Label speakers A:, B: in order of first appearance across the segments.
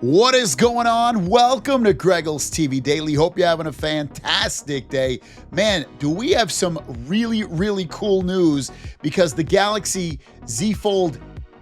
A: What is going on? Welcome to Greggles TV Daily. Hope you're having a fantastic day. Man, do we have some really cool news, because the Galaxy Z Fold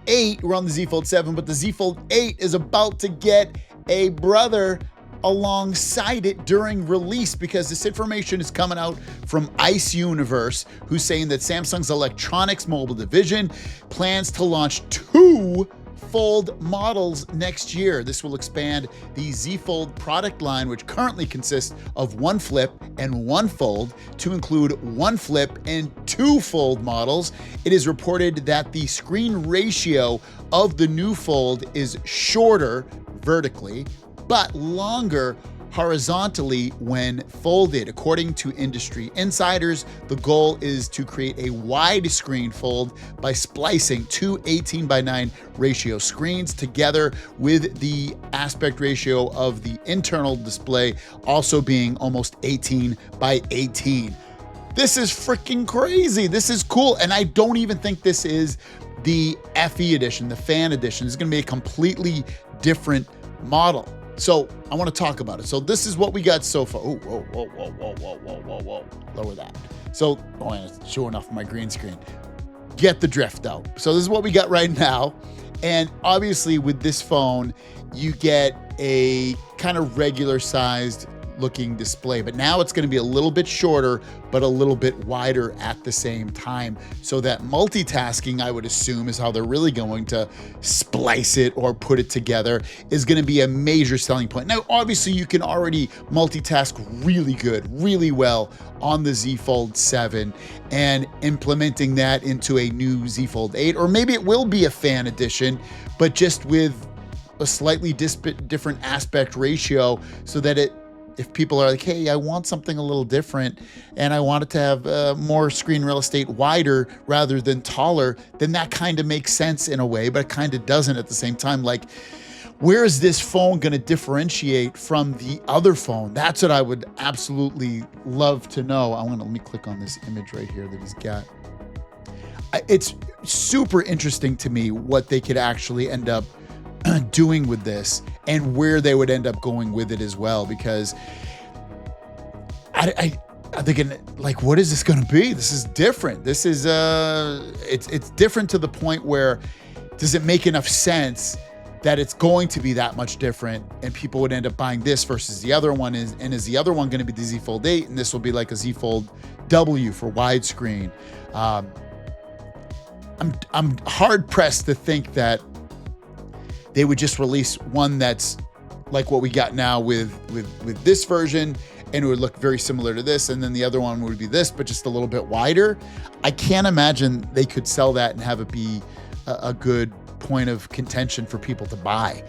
A: 8, we're on the Z Fold 7, but the Z Fold 8 is about to get a brother alongside it during release, because this information is coming out from Ice Universe, who's saying that Samsung's electronics mobile division plans to launch 2 Fold models next year. This will expand the Z Fold product line, which currently consists of 1 flip and 1 fold, to include 1 flip and 2 fold models. It is reported that the screen ratio of the new Fold is shorter vertically, but longer horizontally when folded. According to industry insiders, the goal is to create a widescreen fold by splicing 2 18:9 ratio screens together, with the aspect ratio of the internal display also being almost 18:18. This is freaking crazy. This is cool. And I don't even think this is the FE edition, the fan edition. This is going to be a completely different model. So I want to talk about it. So this is what we got so far. Oh, whoa. Lower that. So, and it's showing off my green screen. Get the drift out. So this is what we got right now. And obviously with this phone, you get a kind of regular sized looking display, but now it's going to be a little bit shorter, but a little bit wider at the same time. So that multitasking, I would assume, is how they're really going to splice it or put it together, is going to be a major selling point. Now, obviously you can already multitask really good, really well on the Z Fold 7, and implementing that into a new Z Fold 8, or maybe it will be a fan edition, but just with a slightly different aspect ratio, so that if people are like, hey, I want something a little different and I want it to have more screen real estate wider rather than taller, then that kind of makes sense in a way, but it kind of doesn't at the same time. Like, where is this phone going to differentiate from the other phone? That's what I would absolutely love to know. Let me click on this image right here that he's got. It's super interesting to me what they could actually end up doing with this, and where they would end up going with it as well, because I'm thinking, like, what is this going to be? This is different. This is it's different to the point where, does it make enough sense that it's going to be that much different and people would end up buying this versus the other one? Is the other one going to be the Z Fold 8 and this will be like a Z Fold W for widescreen? I'm hard pressed to think that they would just release one that's like what we got now with this version, and it would look very similar to this, and then the other one would be this, but just a little bit wider. I can't imagine they could sell that and have it be a good point of contention for people to buy.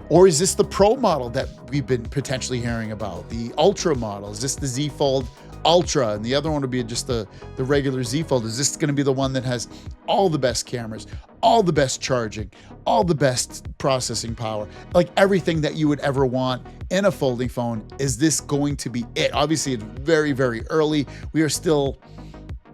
A: Or is this the Pro model that we've been potentially hearing about? The Ultra model? Is this the Z Fold Ultra, and the other one would be just the regular Z Fold? Is this going to be the one that has all the best cameras, all the best charging, all the best processing power, like everything that you would ever want in a folding phone? Is this going to be it? Obviously, it's very early. We are still,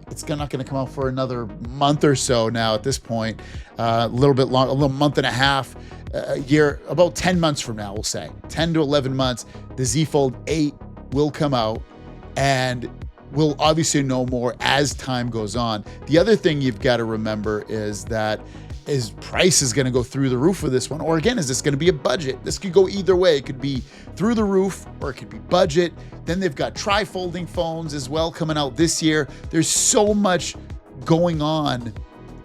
A: it's not going to come out for another month or so now at this point, a little bit long, a little month and a half, a year, about 10 months from now, we'll say 10 to 11 months, the Z Fold 8 will come out, and we'll obviously know more as time goes on. The other thing you've got to remember is that price is going to go through the roof for this one, or again, is this going to be a budget? This could go either way. It could be through the roof or it could be budget. Then they've got tri-folding phones as well coming out this year. There's so much going on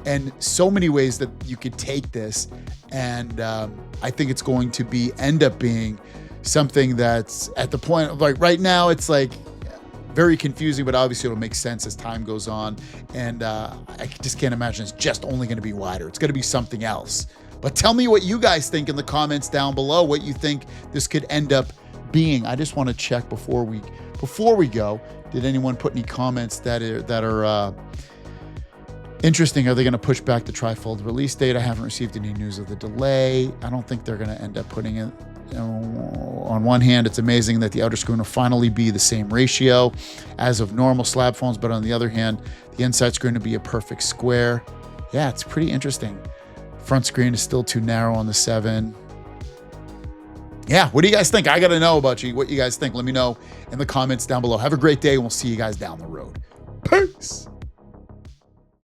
A: and so many ways that you could take this, and I think it's going to end up being something that's at the point of, like, right now it's like very confusing, but obviously it'll make sense as time goes on. And I just can't imagine it's just only going to be wider. It's going to be something else. But tell me what you guys think in the comments down below, what you think this could end up being. I just want to check before we go. Did anyone put any comments that are interesting? Are they going to push back the trifold release date? I haven't received any news of the delay. I don't think they're going to end up putting it. On one hand, it's amazing that the outer screen will finally be the same ratio as of normal slab phones, but on the other hand, the inside screen will be a perfect square. Yeah, it's pretty interesting. Front screen is still too narrow on the 7. yeah, what do you guys think? I got to know about you. What you guys think? Let me know in the comments down below. Have a great day, and we'll see you guys down the road. Peace.